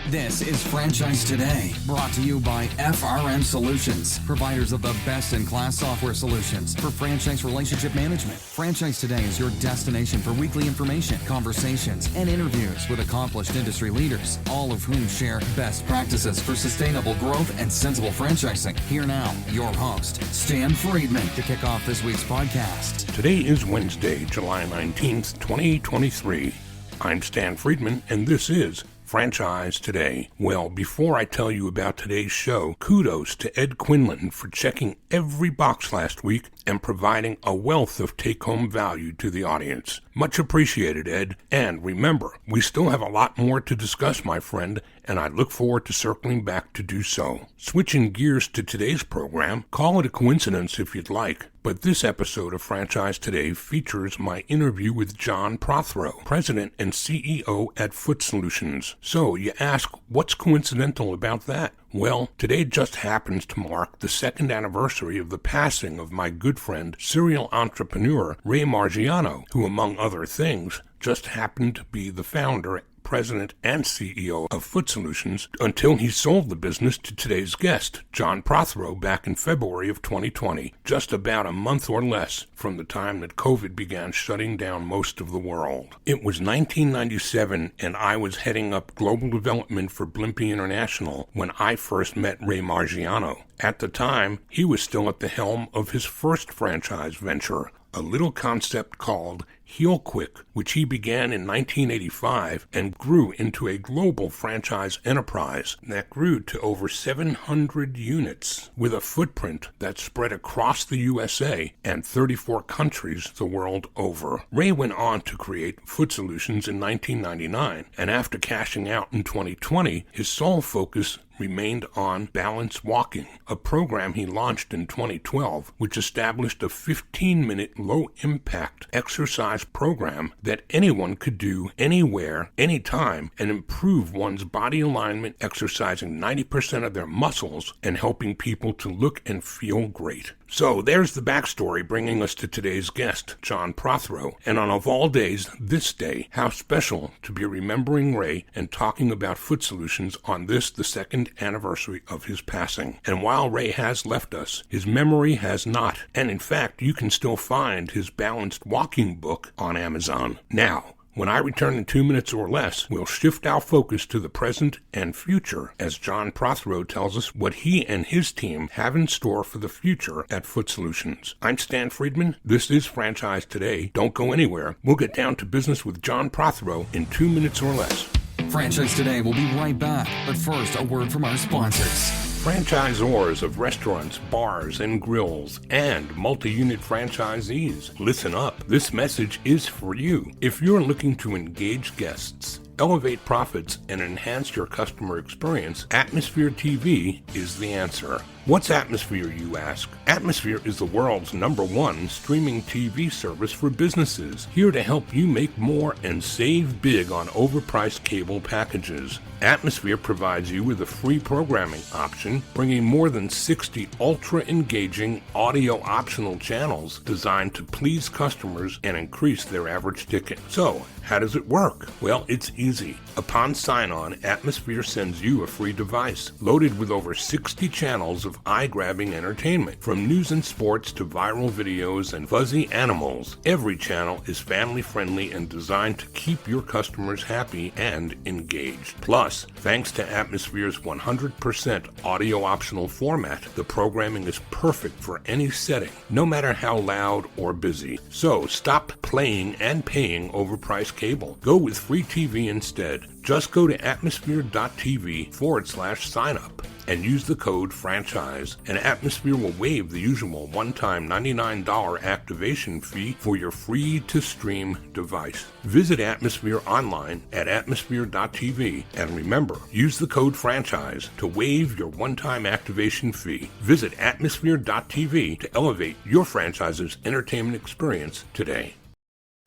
This is Franchise Today, brought to you by FRM Solutions, providers of the best-in-class software solutions for franchise relationship management. Franchise Today is your destination for weekly information, conversations, and interviews with accomplished industry leaders, all of whom share best practices for sustainable growth and sensible franchising. Here now, your host, Stan Friedman, to kick off this week's podcast. Today is Wednesday, July 19th, 2023. I'm Stan Friedman, and this is Franchise Today. Well, before I tell you about today's show, kudos to Ed Quinlan for checking every box last week and providing a wealth of take-home value to the audience. Much appreciated, Ed. And remember, we still have a lot more to discuss, my friend, and I look forward to circling back to do so. Switching gears to today's program, call it a coincidence if you'd like, but this episode of Franchise Today features my interview with John Prothro, President and CEO at Foot Solutions. So you ask, what's coincidental about that? Well, today just happens to mark the second anniversary of the passing of my good friend, serial entrepreneur Ray Margiano, who, among other things, just happened to be the founder, President and CEO of Foot Solutions until he sold the business to today's guest, John Prothro, back in February of 2020, just about a month or less from the time that COVID began shutting down most of the world. It was 1997, and I was heading up global development for Blimpie International when I first met Ray Margiano. At the time, he was still at the helm of his first franchise venture, a little concept called Heal Quick, which he began in 1985 and grew into a global franchise enterprise that grew to over 700 units with a footprint that spread across the USA and 34 countries the world over. Ray went on to create Foot Solutions in 1999, and after cashing out in 2020, his sole focus remained on Balance Walking, a program he launched in 2012, which established a 15-minute low-impact exercise program that anyone could do anywhere, anytime, and improve one's body alignment, exercising 90% of their muscles and helping people to look and feel great. So there's the backstory bringing us to today's guest, John Prothro, and on of all days, this day, how special to be remembering Ray and talking about Foot Solutions on this, the second anniversary of his passing. And while Ray has left us, his memory has not, and in fact, you can still find his Balanced Walking book on Amazon. Now, when I return in 2 minutes or less, we'll shift our focus to the present and future as John Prothro tells us what he and his team have in store for the future at Foot Solutions. I'm Stan Friedman. This is Franchise Today. Don't go anywhere. We'll get down to business with John Prothro in 2 minutes or less. Franchise Today will be right back, but first, a word from our sponsors. Franchisors of restaurants, bars, and grills, and multi-unit franchisees, listen up. This message is for you. If you're looking to engage guests, elevate profits, and enhance your customer experience, Atmosphere TV is the answer. What's Atmosphere, you ask? Atmosphere is the world's #1 streaming TV service for businesses, here to help you make more and save big on overpriced cable packages. Atmosphere provides you with a free programming option, bringing more than 60 ultra-engaging audio-optional channels designed to please customers and increase their average ticket. So, how does it work? Well, it's easy. Upon sign-on, Atmosphere sends you a free device, loaded with over 60 channels of eye-grabbing entertainment. From news and sports to viral videos and fuzzy animals, every channel is family-friendly and designed to keep your customers happy and engaged. Plus, thanks to Atmosphere's 100% audio-optional format, the programming is perfect for any setting, no matter how loud or busy. So, stop playing and paying overpriced cable. Go with free TV instead. Just go to atmosphere.tv/sign-up and use the code FRANCHISE, and Atmosphere will waive the usual one-time $99 activation fee for your free-to-stream device. Visit Atmosphere online at atmosphere.tv, and remember, use the code FRANCHISE to waive your one-time activation fee. Visit atmosphere.tv to elevate your franchise's entertainment experience today.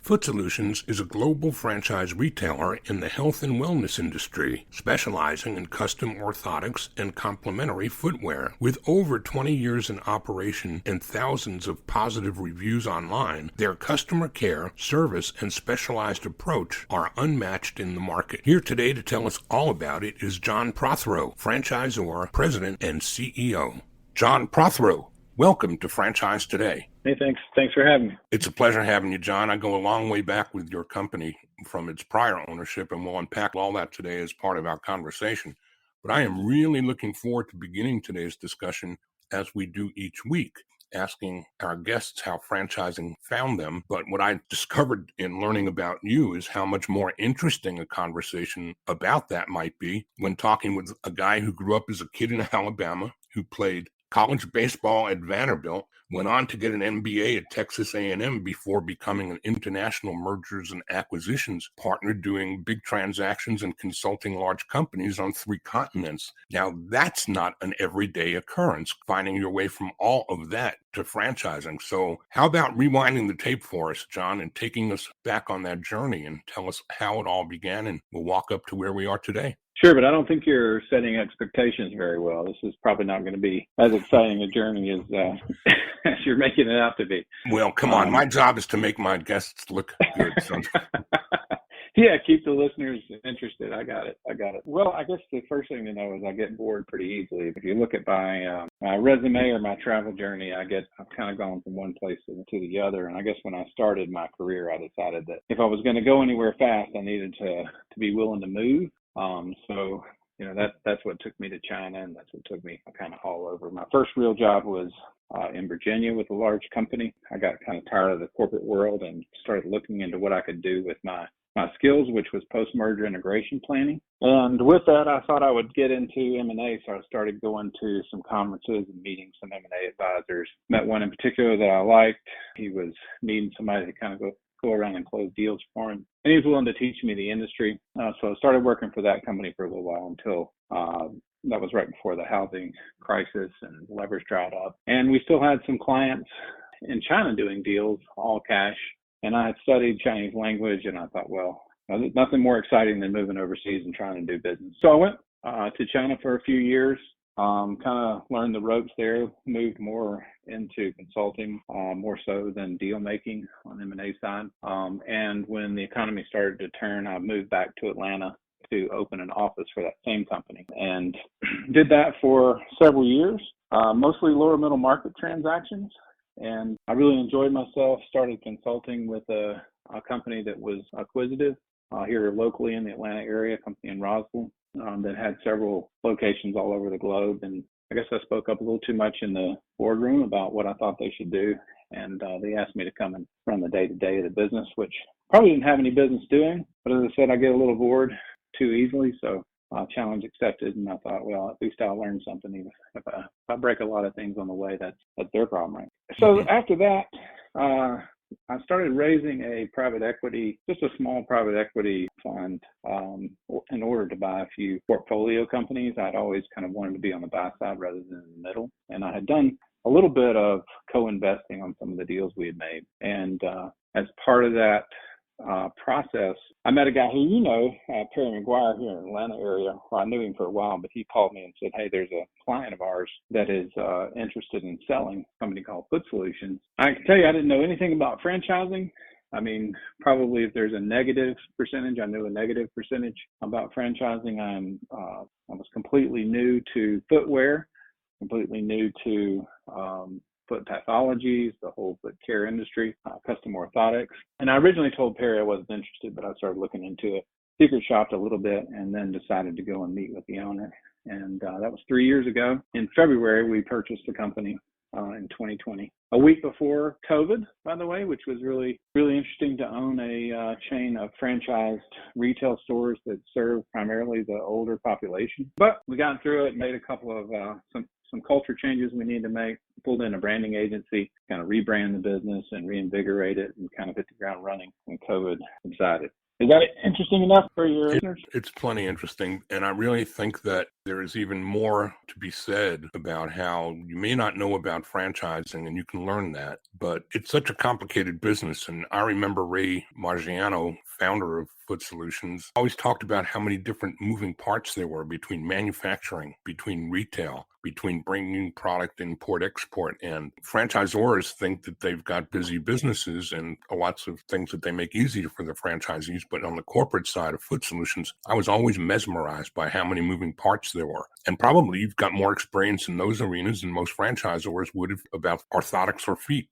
Foot Solutions is a global franchise retailer in the health and wellness industry, specializing in custom orthotics and complementary footwear. With over 20 years in operation and thousands of positive reviews online, their customer care, service, and specialized approach are unmatched in the market. Here today to tell us all about it is John Prothro, franchisor, president, and CEO. John Prothro, welcome to Franchise Today. Hey, thanks. Thanks for having me. It's a pleasure having you, John. I go a long way back with your company from its prior ownership, and we'll unpack all that today as part of our conversation. But I am really looking forward to beginning today's discussion, as we do each week, asking our guests how franchising found them. But what I discovered in learning about you is how much more interesting a conversation about that might be when talking with a guy who grew up as a kid in Alabama, who played college baseball at Vanderbilt, went on to get an MBA at Texas A&M before becoming an international mergers and acquisitions partner doing big transactions and consulting large companies on 3 continents. Now, that's not an everyday occurrence, finding your way from all of that to franchising. So how about rewinding the tape for us, John, and taking us back on that journey and tell us how it all began, and we'll walk up to where we are today. Sure, but I don't think you're setting expectations very well. This is probably not going to be as exciting a journey as as you're making it out to be. Well, come on. My job is to make my guests look good. So. Yeah, keep the listeners interested. I got it. Well, I guess the first thing to know is I get bored pretty easily. If you look at my resume or my travel journey, I've kind of gone from one place to the other. And I guess when I started my career, I decided that if I was going to go anywhere fast, I needed to be willing to move. So, that's what took me to China, and that's what took me kind of all over. My first real job was in Virginia with a large company. I got kind of tired of the corporate world and started looking into what I could do with my skills, which was post-merger integration planning. And with that, I thought I would get into M&A. So I started going to some conferences and meeting some M&A advisors. Met one in particular that I liked. He was needing somebody to kind of go around and close deals for him. And he was willing to teach me the industry. So I started working for that company for a little while until that was right before the housing crisis and leverage dried up. And we still had some clients in China doing deals, all cash. And I had studied Chinese language, and I thought, well, there's nothing more exciting than moving overseas and trying to do business. So I went to China for a few years. Kind of learned the ropes there, moved more into consulting, more so than deal making on M&A side. And when the economy started to turn, I moved back to Atlanta to open an office for that same company, and did that for several years, mostly lower middle market transactions. And I really enjoyed myself, started consulting with a company that was acquisitive here locally in the Atlanta area, a company in Roswell. That had several locations all over the globe. And I guess I spoke up a little too much in the boardroom about what I thought they should do. And they asked me to come and run the day-to-day of the business, which probably didn't have any business doing. But as I said, I get a little bored too easily. So challenge accepted. And I thought, well, at least I'll learn something. Even if I break a lot of things on the way, that's their problem, right? So after that, I started raising a private equity, just a small private equity fund, in order to buy a few portfolio companies. I'd always kind of wanted to be on the buy side rather than in the middle. And I had done a little bit of co-investing on some of the deals we had made. And as part of that process, I met a guy who Perry McGuire here in the Atlanta area. Well, I knew him for a while, but he called me and said, hey, there's a client of ours that is interested in selling a company called Foot Solutions. I can tell you, I didn't know anything about franchising. I mean, probably if there's a negative percentage, I knew a negative percentage about franchising. I was completely new to footwear, completely new to foot pathologies, the whole foot care industry, custom orthotics. And I originally told Perry I wasn't interested, but I started looking into it, secret shopped a little bit, and then decided to go and meet with the owner. And that was 3 years ago. In February, we purchased the company in 2020. A week before COVID, by the way, which was really, really interesting to own a chain of franchised retail stores that serve primarily the older population. But we got through it, made a couple of some culture changes we need to make, pulled in a branding agency, kind of rebrand the business and reinvigorate it and kind of hit the ground running when COVID subsided. Is that interesting enough for your listeners? It's plenty interesting. And I really think that There is even more to be said about how you may not know about franchising, and you can learn that, but it's such a complicated business. And I remember Ray Margiano, founder of Foot Solutions, always talked about how many different moving parts there were between manufacturing, between retail, between bringing product import export, and franchisors think that they've got busy businesses and lots of things that they make easier for the franchisees. But on the corporate side of Foot Solutions, I was always mesmerized by how many moving parts there were. And probably you've got more experience in those arenas than most franchisors would have about orthotics or feet.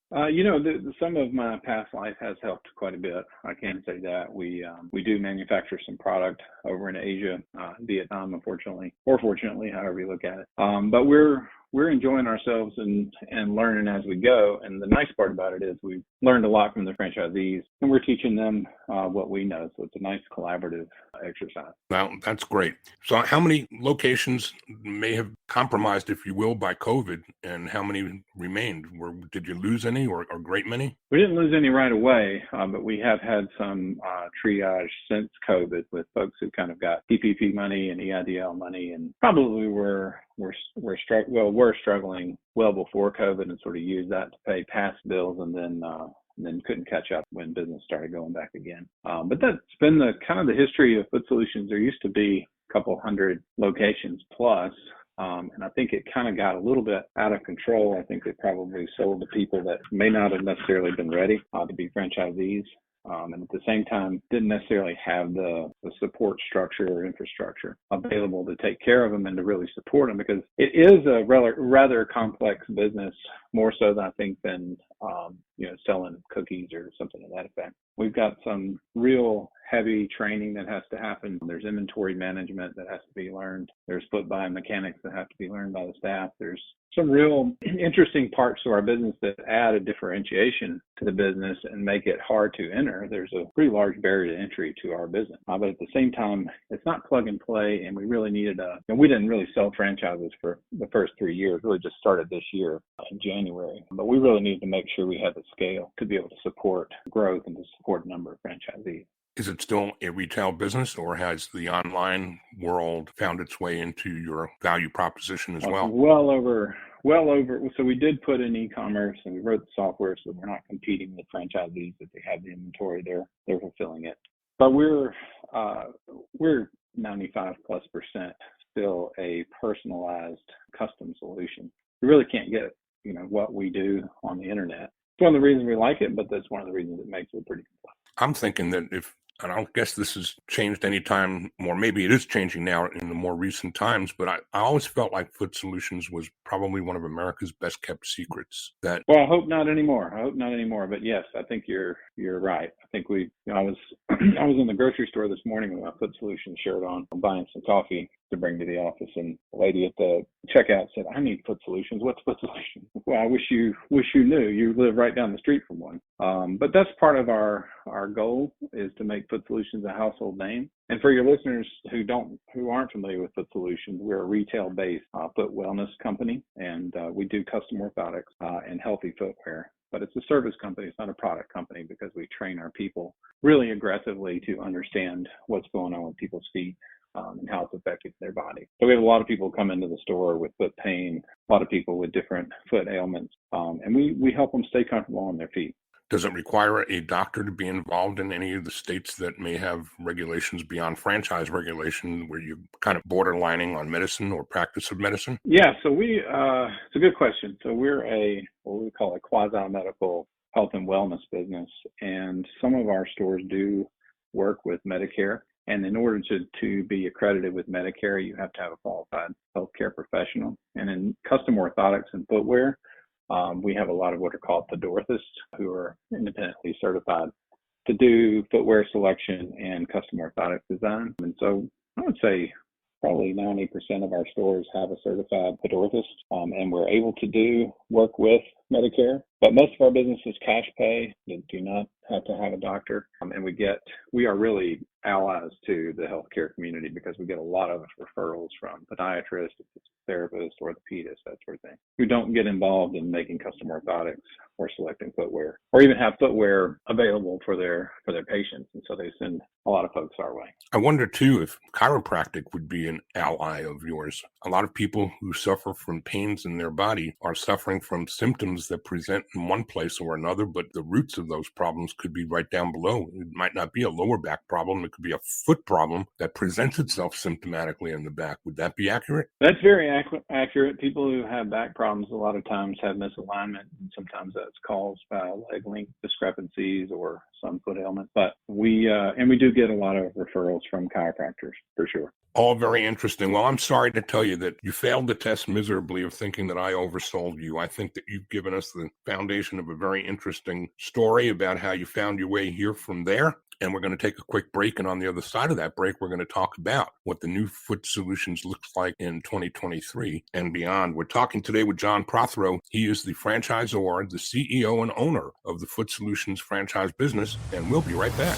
Some of my past life has helped quite a bit. I can say that we do manufacture some product over in Asia, Vietnam, unfortunately, or fortunately, however you look at it. But we're enjoying ourselves and learning as we go. And the nice part about it is we've learned a lot from the franchisees, and we're teaching them what we know. So it's a nice collaborative exercise. Well, that's great. So how many locations may have compromised, if you will, by COVID, and how many remained? Did you lose any or a great many? We didn't lose any right away, but we have had some triage since COVID with folks who kind of got PPP money and EIDL money, and probably were struggling well before COVID and sort of used that to pay past bills, and then couldn't catch up when business started going back again. But that's been the kind of the history of Foot Solutions. There used to be a couple hundred locations plus. And I think it kind of got a little bit out of control. I think they probably sold to people that may not have necessarily been ready to be franchisees. And at the same time, didn't necessarily have the support structure or infrastructure available to take care of them and to really support them, because it is a rather complex business, more so than I think than selling cookies or something to that effect. We've got some real heavy training that has to happen. There's inventory management that has to be learned. There's foot biomechanics that have to be learned by the staff. There's some real interesting parts to our business that add a differentiation to the business and make it hard to enter. There's a pretty large barrier to entry to our business. But at the same time, it's not plug and play, and we really needed we didn't really sell franchises for the first 3 years, really just started this year in January. But we really needed to make sure we had the scale to be able to support growth and to support a number of franchisees. Is it still a retail business, or has the online world found its way into your value proposition as well? Well over. So we did put in e-commerce, and we wrote the software so we're not competing with franchisees. If they have the inventory, they're fulfilling it. But we're 95+% still a personalized custom solution. You really can't get what we do on the internet. It's one of the reasons we like it, but that's one of the reasons it makes it pretty complex. I'm thinking that I don't guess this has changed any time, or maybe it is changing now in the more recent times, but I always felt like Foot Solutions was probably one of America's best kept secrets. Well, I hope not anymore. But yes, I think you're right. I think I was in the grocery store this morning with my Foot Solutions shirt on, buying some coffee to bring to the office, and the lady at the checkout said, "I need Foot Solutions. What's Foot Solutions?" Well, I wish you knew. You live right down the street from one. But that's part of our goal, is to make Foot Solutions a household name. And for your listeners who aren't familiar with Foot Solutions, we're a retail-based foot wellness company, and we do custom orthotics and healthy footwear. But it's a service company. It's not a product company, because we train our people really aggressively to understand what's going on with people's feet and how it's affecting their body. So we have a lot of people come into the store with foot pain, a lot of people with different foot ailments, and we help them stay comfortable on their feet. Does it require a doctor to be involved in any of the states that may have regulations beyond franchise regulation, where you kind of borderlining on medicine or practice of medicine? Yeah, so it's a good question. So we're what we call a quasi-medical health and wellness business, and some of our stores do work with Medicare. And in order to be accredited with Medicare, you have to have a qualified healthcare professional. And in custom orthotics and footwear, we have a lot of what are called podorthists, who are independently certified to do footwear selection and custom orthotic design. And so I would say probably 90% of our stores have a certified podorthist, and we're able to work with Medicare. But most of our business is cash pay. You do not have to have a doctor. And we are really allies to the healthcare community, because we get a lot of referrals from podiatrists, therapists, orthopedists, that sort of thing, who don't get involved in making custom orthotics or selecting footwear, or even have footwear available for their patients. And so they send a lot of folks our way. I wonder too if chiropractic would be an ally of yours. A lot of people who suffer from pains in their body are suffering from symptoms that present in one place or another, but the roots of those problems could be right down below. It might not be a lower back problem. It could be a foot problem that presents itself symptomatically in the back. Would that be accurate? That's very accurate. People who have back problems a lot of times have misalignment, and sometimes that's caused by leg length discrepancies or some foot ailment. But we do get a lot of referrals from chiropractors for sure. All very interesting. Well, I'm sorry to tell you that you failed the test miserably of thinking that I oversold you. I think that you've given us the foundation of a very interesting story about how you found your way here from there. And we're going to take a quick break. And on the other side of that break, we're going to talk about what the new Foot Solutions looks like in 2023 and beyond. We're talking today with John Prothro. He is the franchisor, the CEO and owner of the Foot Solutions franchise business. And we'll be right back.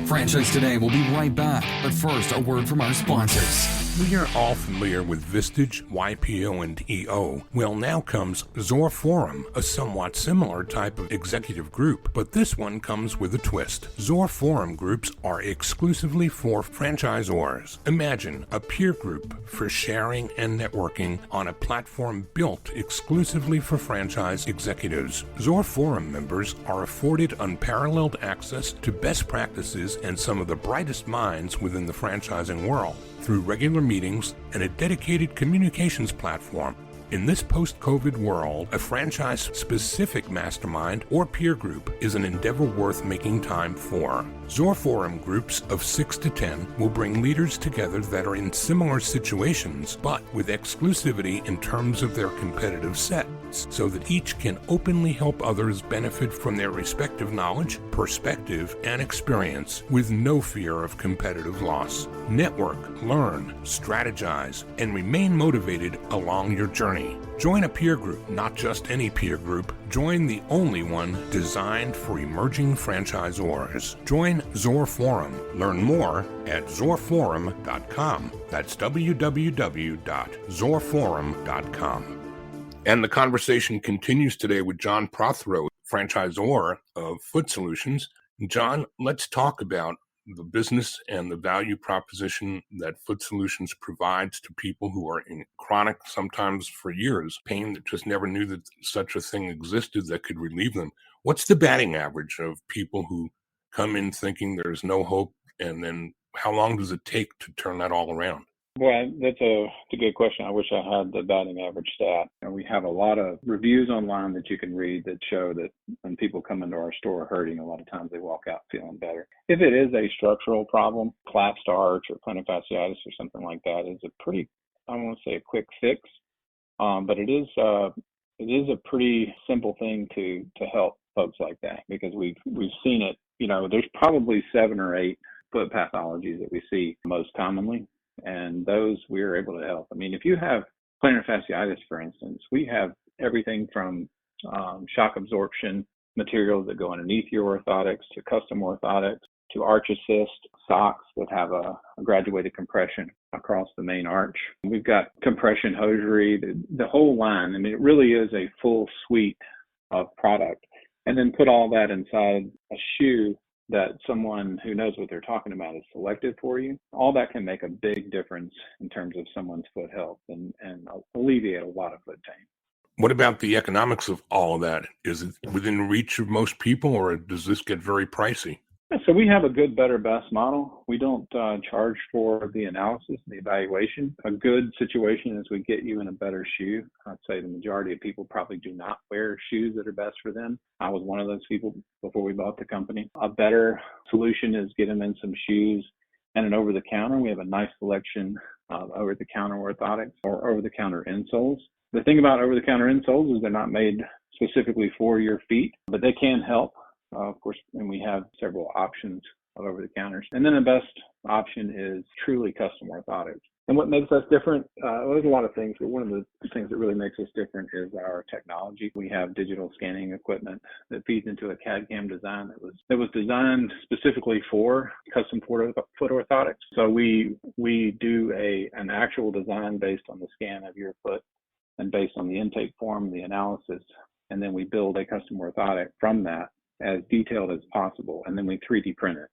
Franchise Today will be right back, but first, a word from our sponsors. We are all familiar with Vistage, YPO, and EO. Well, now comes Zorforum, a somewhat similar type of executive group, but this one comes with a twist. Zorforum groups are exclusively for franchisors. Imagine a peer group for sharing and networking on a platform built exclusively for franchise executives. Zorforum members are afforded unparalleled access to best practices and some of the brightest minds within the franchising world through regular meetings and a dedicated communications platform. In this post-COVID world, a franchise-specific mastermind or peer group is an endeavor worth making time for. Zorforum groups of 6 to 10 will bring leaders together that are in similar situations, but with exclusivity in terms of their competitive sets, so that each can openly help others benefit from their respective knowledge, perspective, and experience with no fear of competitive loss. Network, learn, strategize, and remain motivated along your journey. Join a peer group, not just any peer group. Join the only one designed for emerging franchisors. Join Zorforum. Learn more at zorforum.com. That's www.zorforum.com. And the conversation continues today with John Prothro, franchisor of Foot Solutions. John, let's talk about the business and the value proposition that Foot Solutions provides to people who are in chronic, sometimes for years, pain that just never knew that such a thing existed that could relieve them. What's the batting average of people who come in thinking there's no hope, and then how long does it take to turn that all around? Well, that's a good question. I wish I had the batting average stat. And we have a lot of reviews online that you can read that show that when people come into our store hurting, a lot of times they walk out feeling better. If it is a structural problem, collapsed arch or plantar fasciitis or something like that, is a pretty, I don't want to say a quick fix, but it is a pretty simple thing to help folks like that, because we've seen it. You know, there's probably 7 or 8 foot pathologies that we see most commonly. And those we're able to help. I mean, if you have plantar fasciitis, for instance, we have everything from shock absorption materials that go underneath your orthotics to custom orthotics to arch assist socks that have a graduated compression across the main arch. We've got compression hosiery, the whole line. I mean, it really is a full suite of product. And then put all that inside a shoe that someone who knows what they're talking about is selected for you. All that can make a big difference in terms of someone's foot health and alleviate a lot of foot pain. What about the economics of all of that? Is it within reach of most people, or does this get very pricey? So we have a good, better, best model. We don't charge for the analysis, the evaluation. A good situation is we get you in a better shoe. I'd say the majority of people probably do not wear shoes that are best for them. I was one of those people before we bought the company. A better solution is get them in some shoes and an over-the-counter. We have a nice selection of over-the-counter orthotics or over-the-counter insoles. The thing about over-the-counter insoles is they're not made specifically for your feet, but they can help. Of course, and we have several options of over-the-counters. And then the best option is truly custom orthotics. And what makes us different, there's a lot of things, but one of the things that really makes us different is our technology. We have digital scanning equipment that feeds into a CAD/CAM design that was designed specifically for custom foot orthotics. So we do an actual design based on the scan of your foot and based on the intake form, the analysis. and then we build a custom orthotic from that as detailed as possible, and then we 3D print it.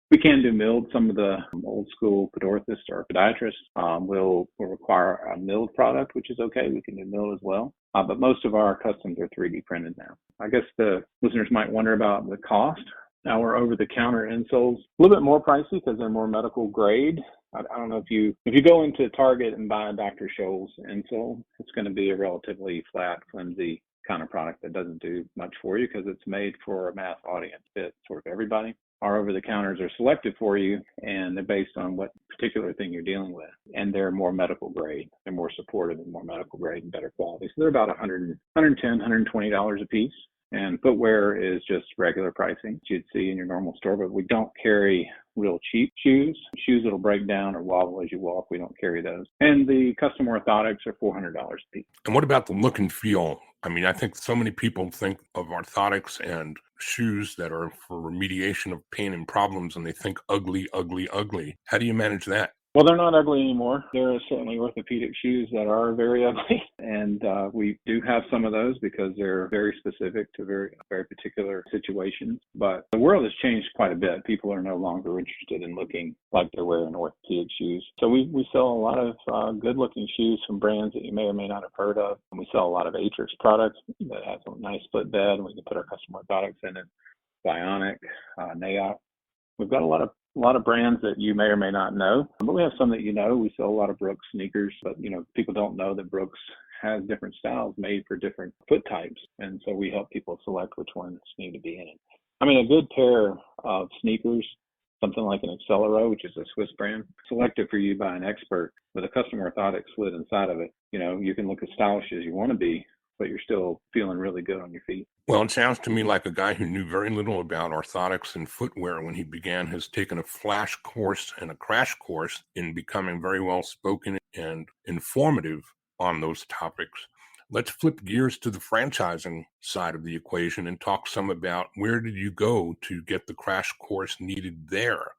We can do milled. Some of the old school podorthists or podiatrists will require a milled product, which is okay. We can do milled as well. But most of our customs are 3D printed now. I guess the listeners might wonder about the cost. Our over-the-counter insoles, a little bit more pricey because they're more medical grade. I don't know if you go into Target and buy a Dr. Scholl's insole, it's going to be a relatively flat, flimsy kind of product that doesn't do much for you because it's made for a mass audience, fit sort of everybody. Our over-the-counters are selected for you, and they're based on what particular thing you're dealing with. And they're more medical grade. They're more supportive and more medical grade and better quality. So they're about $110, $120 a piece. And footwear is just regular pricing that you'd see in your normal store, but we don't carry real cheap shoes. Shoes that'll break down or wobble as you walk, we don't carry those. And the custom orthotics are $400 a piece. And what about the look and feel? I mean, I think so many people think of orthotics and shoes that are for remediation of pain and problems, and they think ugly, ugly, ugly. How do you manage that? Well, they're not ugly anymore. There are certainly orthopedic shoes that are very ugly, and we do have some of those because they're very specific to very particular situations. But the world has changed quite a bit. People are no longer interested in looking like they're wearing orthopedic shoes. So we sell a lot of good-looking shoes from brands that you may or may not have heard of. And we sell a lot of Atrix products that has a nice split bed, and we can put our custom orthotics in it. Bionic, Naop. We've got a lot of brands that you may or may not know, but we have some that you know. We sell a lot of Brooks sneakers, but people don't know that Brooks has different styles made for different foot types, and so we help people select which ones need to be in it. I mean, a good pair of sneakers, something like an Accelero, which is a Swiss brand, selected for you by an expert with a custom orthotic slid inside of it. You can look as stylish as you want to be, but you're still feeling really good on your feet. Well, it sounds to me like a guy who knew very little about orthotics and footwear when he began has taken a flash course and a crash course in becoming very well spoken and informative on those topics. Let's flip gears to the franchising side of the equation and talk some about where did you go to get the crash course needed there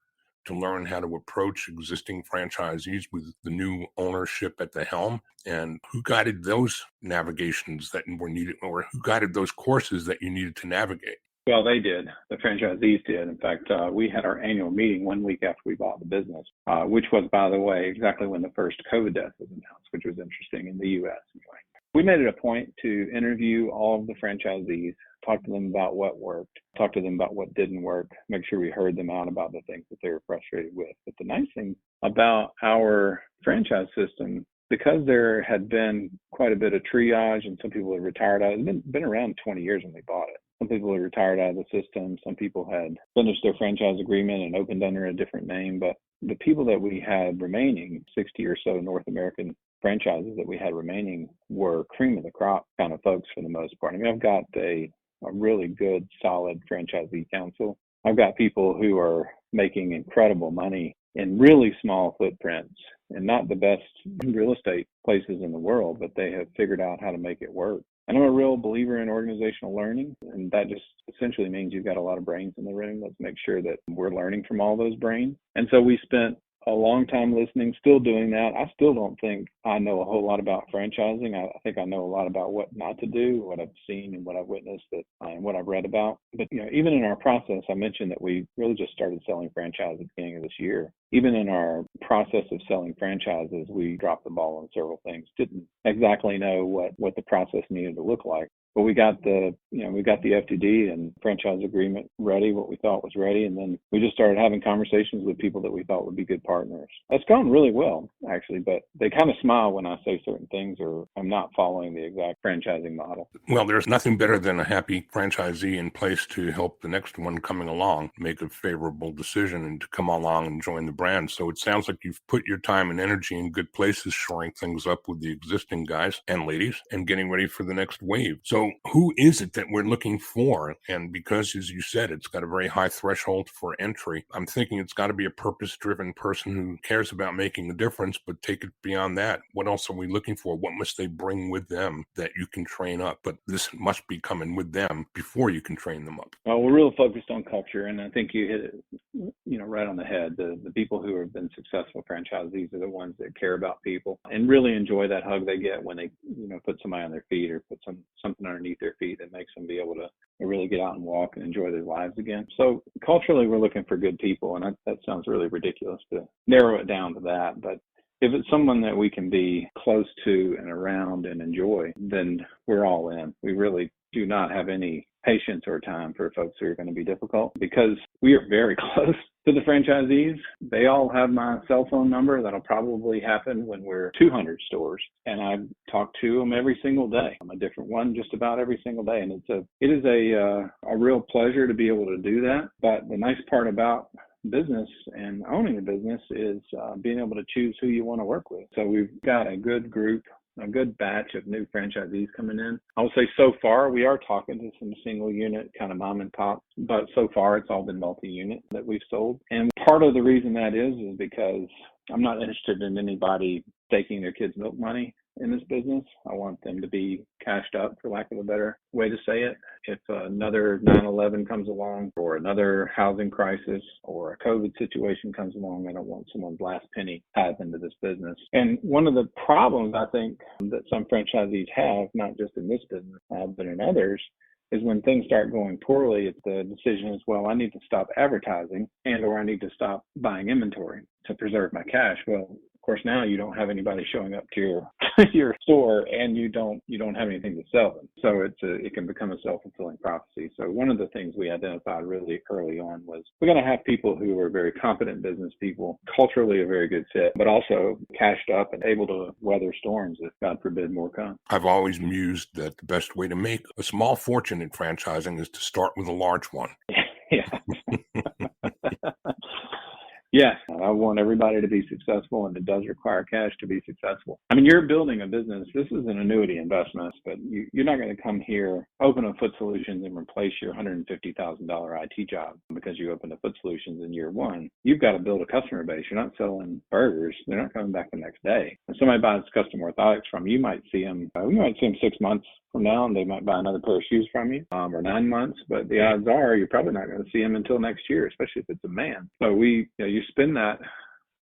to learn how to approach existing franchisees with the new ownership at the helm, and who guided those navigations that were needed, or who guided those courses that you needed to navigate? Well, they did. The franchisees did. In fact, we had our annual meeting 1 week after we bought the business, which was, by the way, exactly when the first COVID death was announced, which was interesting in the U.S. anyway. We made it a point to interview all of the franchisees, talk to them about what worked, talk to them about what didn't work, make sure we heard them out about the things that they were frustrated with. But the nice thing about our franchise system, because there had been quite a bit of triage and some people had retired out, it's been around 20 years when we bought it. Some people had retired out of the system. Some people had finished their franchise agreement and opened under a different name. But the people that we had remaining, 60 or so North American franchises that we had remaining, were cream of the crop kind of folks for the most part. I mean, I've got a really good, solid franchisee council. I've got people who are making incredible money in really small footprints and not the best real estate places in the world, but they have figured out how to make it work. And I'm a real believer in organizational learning, and that just essentially means you've got a lot of brains in the room. Let's make sure that we're learning from all those brains. And so we spent a long time listening, still doing that. I still don't think I know a whole lot about franchising. I think I know a lot about what not to do, what I've seen and what I've witnessed and what I've read about. But even in our process, I mentioned that we really just started selling franchises at the beginning of this year. Even in our process of selling franchises, we dropped the ball on several things. Didn't exactly know what the process needed to look like. But we got the FTD and franchise agreement ready, what we thought was ready, and then we just started having conversations with people that we thought would be good partners. That's gone really well, actually, but they kind of smile when I say certain things or I'm not following the exact franchising model. Well, there's nothing better than a happy franchisee in place to help the next one coming along make a favorable decision and to come along and join the brand. So it sounds like you've put your time and energy in good places, shoring things up with the existing guys and ladies and getting ready for the next wave. So who is it that we're looking for? And because, as you said, it's got a very high threshold for entry, I'm thinking it's got to be a purpose-driven person who cares about making a difference, but take it beyond that. What else are we looking for? What must they bring with them that you can train up? But this must be coming with them before you can train them up. Well, we're real focused on culture, and I think you hit it right on the head. The people who have been successful franchisees are the ones that care about people and really enjoy that hug they get when they put somebody on their feet or put something underneath their feet that makes them be able to really get out and walk and enjoy their lives again. So culturally, we're looking for good people, and that sounds really ridiculous to narrow it down to that, but if it's someone that we can be close to and around and enjoy, then we're all in. We really do not have any patience or time for folks who are going to be difficult because we are very close to the franchisees. They all have my cell phone number. That'll probably happen when we're 200 stores, and I talk to them every single day. I'm a different one just about every single day, and it is a real pleasure to be able to do that. But the nice part about business and owning a business is being able to choose who you want to work with. So we've got a good group, a good batch of new franchisees coming in. I will say so far we are talking to some single unit kind of mom and pop, but so far it's all been multi-unit that we've sold. And part of the reason that is because I'm not interested in anybody taking their kids' milk money in this business. I want them to be cashed up, for lack of a better way to say it. If another 9/11 comes along or another housing crisis or a COVID situation comes along, I don't want someone's last penny tied into this business. And one of the problems I think that some franchisees have, not just in this business, but in others, is when things start going poorly, the decision is, well, I need to stop advertising or I need to stop buying inventory to preserve my cash. Well, of course, now you don't have anybody showing up to your store, and you don't have anything to sell them. So it can become a self-fulfilling prophecy. So one of the things we identified really early on was we're going to have people who are very competent business people, culturally a very good fit, but also cashed up and able to weather storms if, God forbid, more come. I've always mused that the best way to make a small fortune in franchising is to start with a large one. Yeah. Yes, I want everybody to be successful, and it does require cash to be successful. I mean, you're building a business. This is an annuity investment, but you're not going to come here, open a Foot Solutions, and replace your $150,000 IT job because you opened a Foot Solutions in year one. You've got to build a customer base. You're not selling burgers. They're not coming back the next day. If somebody buys custom orthotics from you, we might see them 6 months from now, and they might buy another pair of shoes from you, or 9 months, but the odds are you're probably not going to see them until next year, especially if it's a man. So you spend that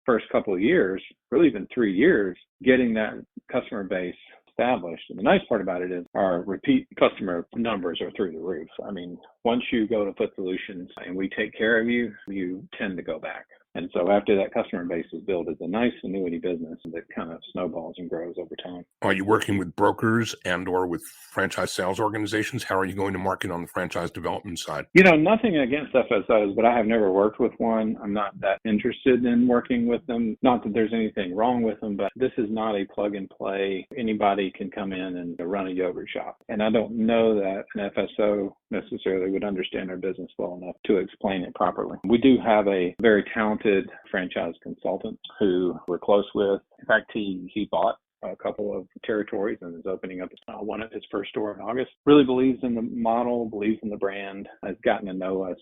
first couple of years, really even 3 years, getting that customer base established. And the nice part about it is our repeat customer numbers are through the roof. I mean, once you go to Foot Solutions and we take care of you, you tend to go back. And so after that customer base is built, it's a nice annuity business that kind of snowballs and grows over time. Are you working with brokers and or with franchise sales organizations? How are you going to market on the franchise development side? Nothing against FSOs, but I have never worked with one. I'm not that interested in working with them. Not that there's anything wrong with them, but this is not a plug and play. Anybody can come in and run a yogurt shop. And I don't know that an FSO necessarily would understand our business well enough to explain it properly. We do have a very talented franchise consultant who we're close with. In fact, he bought a couple of territories and is opening up one of his first store in August. Really believes in the model, believes in the brand, has gotten to know us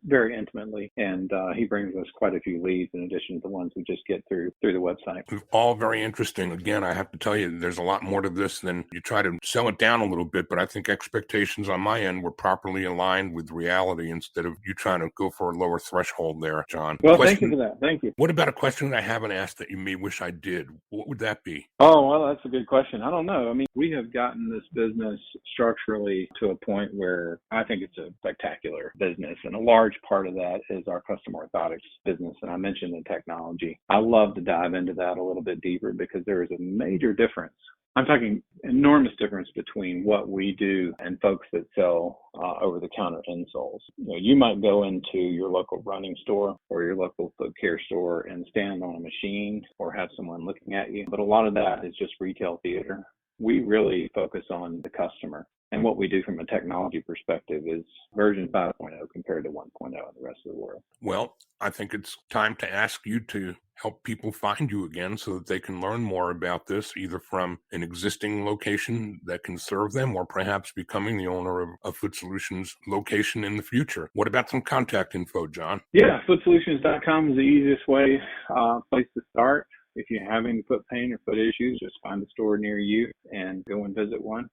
very intimately, and he brings us quite a few leads in addition to the ones we just get through the website. All very interesting. Again, I have to tell you, there's a lot more to this than you try to sell it down a little bit, but I think expectations on my end were properly aligned with reality instead of you trying to go for a lower threshold there, John. Well, thank you for that. Thank you. What about a question that I haven't asked that you may wish I did? What would that be? Oh, well, that's a good question. I don't know. I mean, we have gotten this business structurally to a point where I think it's a spectacular business. And a large part of that is our custom orthotics business. And I mentioned the technology. I love to dive into that a little bit deeper because there is a major difference. I'm talking enormous difference between what we do and folks that sell over-the-counter insoles. You might go into your local running store or your local foot care store and stand on a machine or have someone looking at you. But a lot of that is just retail theater. We really focus on the customer. And what we do from a technology perspective is version 5.0 compared to 1.0 in the rest of the world. Well, I think it's time to ask you to help people find you again so that they can learn more about this, either from an existing location that can serve them or perhaps becoming the owner of a Foot Solutions location in the future. What about some contact info, John? Yeah, footsolutions.com is the easiest place to start. If you have any foot pain or foot issues, just find a store near you and go and visit one.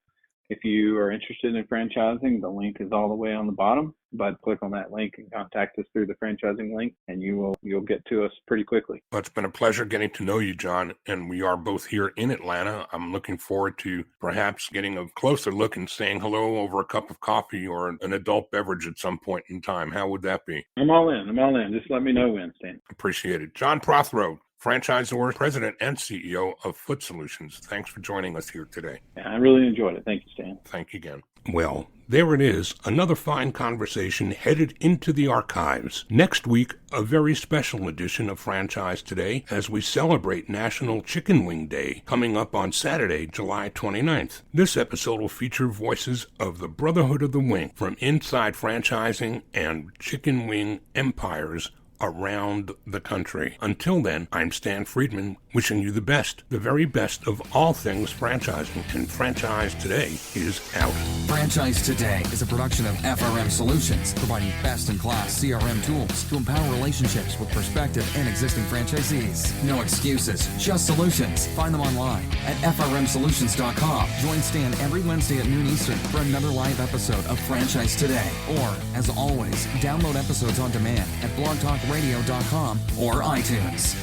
If you are interested in franchising, the link is all the way on the bottom, but click on that link and contact us through the franchising link, and you'll get to us pretty quickly. Well, it's been a pleasure getting to know you, John, and we are both here in Atlanta. I'm looking forward to perhaps getting a closer look and saying hello over a cup of coffee or an adult beverage at some point in time. How would that be? I'm all in. Just let me know when, Stan. Appreciate it. John Prothro, franchisor, president, and CEO of Foot Solutions. Thanks for joining us here today. Yeah, I really enjoyed it. Thank you, Stan. Thank you again. Well, there it is, another fine conversation headed into the archives. Next week, a very special edition of Franchise Today as we celebrate National Chicken Wing Day, coming up on Saturday, July 29th. This episode will feature voices of the Brotherhood of the Wing from inside franchising and chicken wing empires around the country. Until then, I'm Stan Friedman, wishing you the best, the very best of all things franchising. And Franchise Today is out. Franchise Today is a production of FRM Solutions, providing best-in-class CRM tools to empower relationships with prospective and existing franchisees. No excuses, just solutions. Find them online at frmsolutions.com. Join Stan every Wednesday at noon Eastern for another live episode of Franchise Today. Or, as always, download episodes on demand at blogtalkradio.com or iTunes.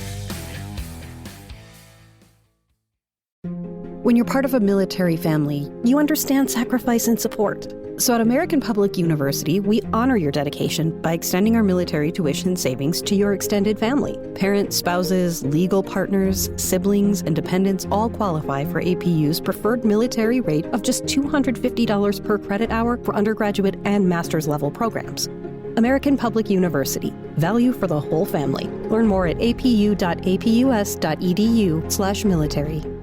When you're part of a military family, you understand sacrifice and support. So at American Public University, we honor your dedication by extending our military tuition savings to your extended family. Parents, spouses, legal partners, siblings, and dependents all qualify for APU's preferred military rate of just $250 per credit hour for undergraduate and master's level programs. American Public University. Value for the whole family. Learn more at apu.apus.edu/military.